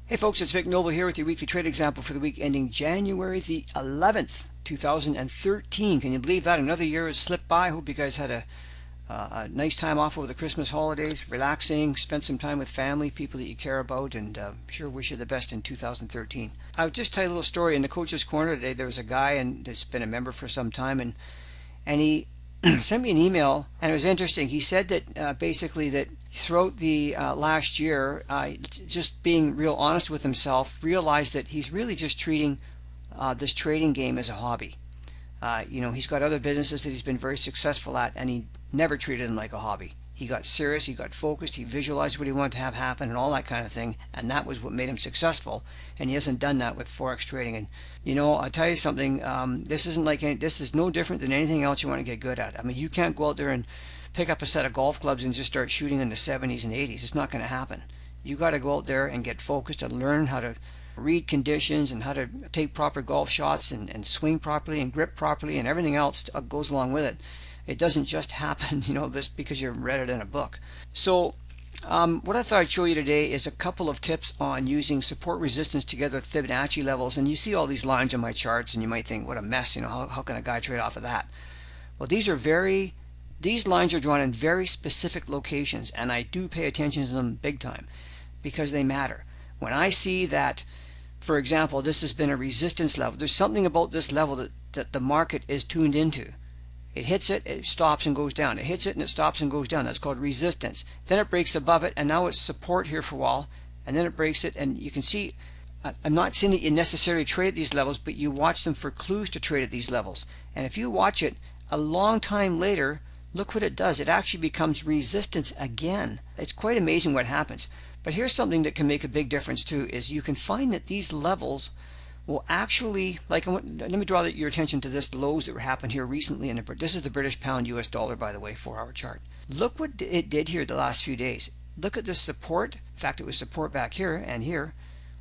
Hey folks, it's Vic Noble here with your weekly trade example for the week ending January the 11th, 2013. Can you believe that? Another year has slipped by. I hope you guys had a nice time off over the Christmas holidays, relaxing, spent some time with family, people that you care about, and sure wish you the best in 2013. I'll just tell you a little story. In the Coach's Corner today, there was a guy and has been a member for some time, and he sent me an email, and it was interesting. He said that basically that throughout the last year, just being real honest with himself, realized that he's really just treating this trading game as a hobby. He's got other businesses that he's been very successful at, and he never treated them like a hobby. He got serious, he got focused, he visualized what he wanted to have happen and all that kind of thing, and that was what made him successful. And he hasn't done that with Forex trading. And I'll tell you something, this is no different than anything else you want to get good at. I mean, you can't go out there and pick up a set of golf clubs and just start shooting in the 70s and 80s. It's not going to happen. You got to go out there and get focused and learn how to read conditions and how to take proper golf shots and swing properly and grip properly and everything else that goes along with it. It doesn't just happen, just because you read it in a book. So what I thought I'd show you today is a couple of tips on using support resistance together with Fibonacci levels. And you see all these lines on my charts and you might think, what a mess, how can a guy trade off of that? Well, these lines are drawn in very specific locations, and I do pay attention to them big time because they matter. When I see that, for example, this has been a resistance level, there's something about this level that the market is tuned into. It hits it, it stops and goes down. It hits it and it stops and goes down. That's called resistance. Then it breaks above it, and now it's support here for a while, and then it breaks it, and you can see, I'm not saying that you necessarily trade at these levels, but you watch them for clues to trade at these levels. And if you watch it a long time later, look what it does. It actually becomes resistance again. It's quite amazing what happens. But here's something that can make a big difference too, is you can find that these levels will actually, let me draw your attention to this lows that happened here recently. This is the British pound US dollar, by the way, 4-hour chart. Look what it did here the last few days. Look at this support. In fact, it was support back here and here,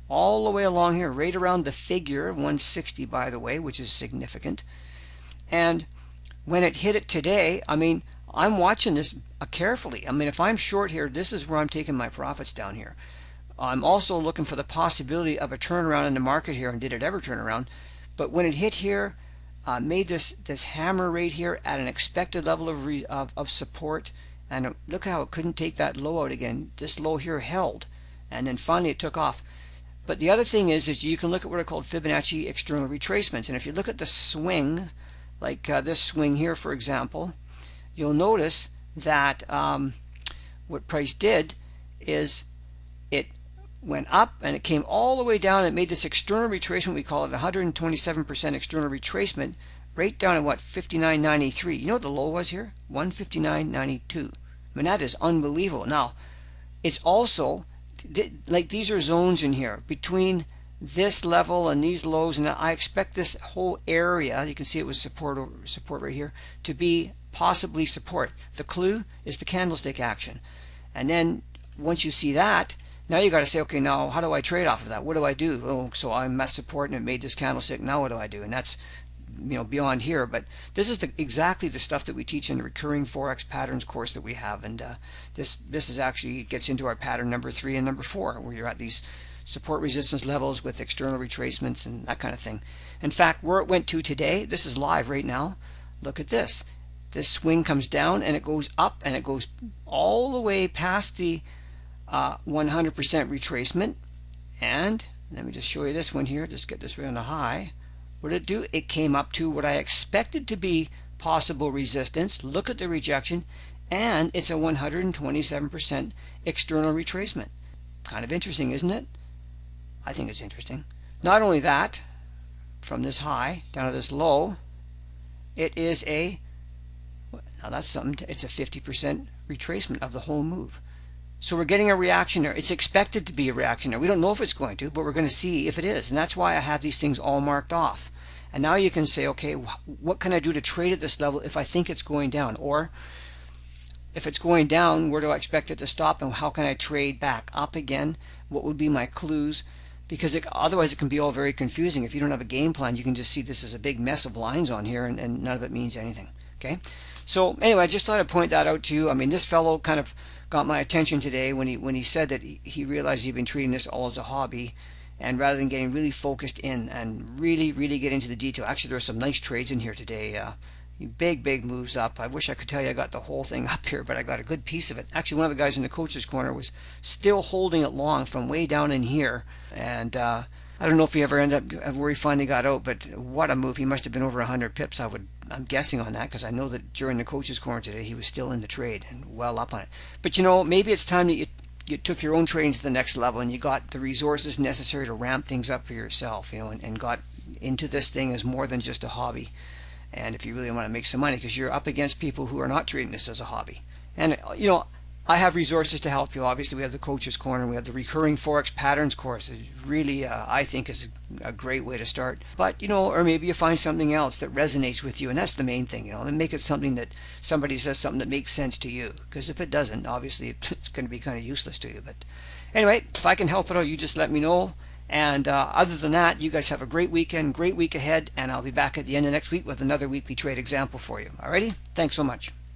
all the way along here, right around the figure 160, by the way, which is significant. And when it hit it today, I mean, I'm watching this carefully. I mean, if I'm short here, this is where I'm taking my profits down here. I'm also looking for the possibility of a turnaround in the market here, and did it ever turn around? But when it hit here, made this hammer right here at an expected level of support, and look how it couldn't take that low out again. This low here held, and then finally it took off. But the other thing is you can look at what are called Fibonacci external retracements, and if you look at the swing, like this swing here, for example, you'll notice that what price did is it went up and it came all the way down and it made this external retracement. We call it 127% external retracement, right down at what, 59.93. You know what the low was here? 159.92. I mean, that is unbelievable. Now, it's also like these are zones in here between this level and these lows, and I expect this whole area, you can see it was support right here, to be possibly support. The clue is the candlestick action. And then once you see that, now you got to say, okay, now how do I trade off of that? What do I do? Oh, so I'm at support and it made this candlestick. Now what do I do? And that's beyond here. But this is exactly the stuff that we teach in the recurring Forex patterns course that we have. And this is actually gets into our pattern number 3 and number 4, where you're at these support resistance levels with external retracements and that kind of thing. In fact, where it went to today, this is live right now. Look at this. This swing comes down and it goes up and it goes all the way past the 100% retracement. And let me just show you this one here. Just get this right on the high. What did it do? It came up to what I expected to be possible resistance. Look at the rejection, and it's a 127% external retracement. Kind of interesting, isn't it? I think it's interesting. Not only that, from this high down to this low, it is now that's something. It's a 50% retracement of the whole move. So we're getting a reaction there. It's expected to be a reaction there. We don't know if it's going to, but we're going to see if it is. And that's why I have these things all marked off. And now you can say, okay, what can I do to trade at this level if I think it's going down? Or if it's going down, where do I expect it to stop? And how can I trade back up again? What would be my clues? Because otherwise it can be all very confusing. If you don't have a game plan, you can just see this as a big mess of lines on here, and none of it means anything. Okay, So anyway, I just thought I'd point that out to you. I mean, this fellow kind of got my attention today when he said that he realized he'd been treating this all as a hobby, and rather than getting really focused in and really get into the detail. Actually, there were some nice trades in here today. Big moves up. I wish I could tell you I got the whole thing up here, but I got a good piece of it. Actually, one of the guys in the coach's corner was still holding it long from way down in here, and I don't know if he ever ended up where he finally got out, but what a move. He must have been over 100 pips, I'm guessing on that, because I know that during the coach's corner today he was still in the trade and well up on it. But maybe it's time that you took your own trading to the next level and you got the resources necessary to ramp things up for yourself, and got into this thing as more than just a hobby. And if you really want to make some money, because you're up against people who are not treating this as a hobby. And I have resources to help you. Obviously, we have the coach's corner, we have the recurring Forex patterns course. It really, I think, is a great way to start. But or maybe you find something else that resonates with you, and that's the main thing. And make it something that somebody says, something that makes sense to you. Because if it doesn't, obviously it's going to be kind of useless to you. But anyway, if I can help it out, you just let me know. And other than that, you guys have a great weekend, great week ahead, and I'll be back at the end of next week with another weekly trade example for you. Alrighty? Thanks so much.